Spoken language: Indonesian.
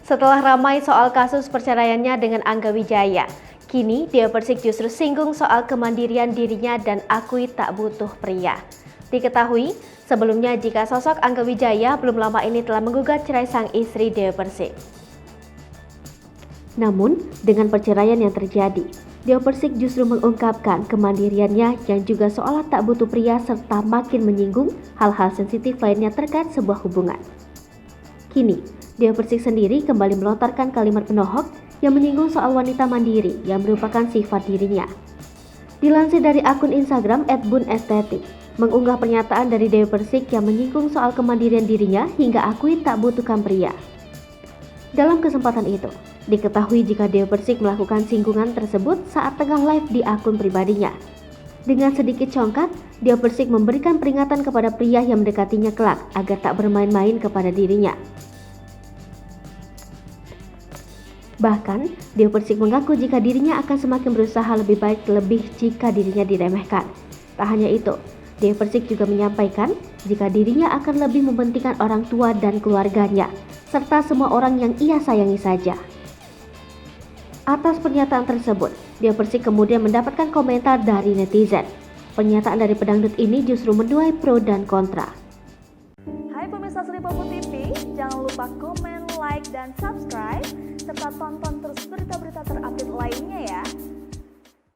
Setelah ramai soal kasus perceraiannya dengan Angga Wijaya, kini Dewa Persik justru singgung soal kemandirian dirinya dan akui tak butuh pria. Diketahui, sebelumnya jika sosok Angga Wijaya belum lama ini telah menggugat cerai sang istri Dewa Persik. Namun, dengan perceraian yang terjadi, Dewa Persik justru mengungkapkan kemandiriannya yang juga seolah tak butuh pria serta makin menyinggung hal-hal sensitif lainnya terkait sebuah hubungan. Kini, Dewa Persik sendiri kembali melontarkan kalimat penohok yang menyinggung soal wanita mandiri yang merupakan sifat dirinya. Dilansir dari akun Instagram @bunestetik, mengunggah pernyataan dari Dewa Persik yang menyinggung soal kemandirian dirinya hingga akui tak butuhkan pria. Dalam kesempatan itu, diketahui jika Dewa Persik melakukan singgungan tersebut saat tengah live di akun pribadinya. Dengan sedikit congkak, Dewa Persik memberikan peringatan kepada pria yang mendekatinya kelak agar tak bermain-main kepada dirinya. Bahkan, Dewa Persik mengaku jika dirinya akan semakin berusaha lebih baik jika dirinya diremehkan. Tak hanya itu, Dewa Persik juga menyampaikan jika dirinya akan lebih mementingkan orang tua dan keluarganya, serta semua orang yang ia sayangi saja. Atas pernyataan tersebut, Dewa Persik kemudian mendapatkan komentar dari netizen. Pernyataan dari pedangdut ini justru menuai pro dan kontra. Hai pemirsa Sri Popo TV, jangan lupa komen, like, dan subscribe, serta tonton terus berita-berita terupdate lainnya ya.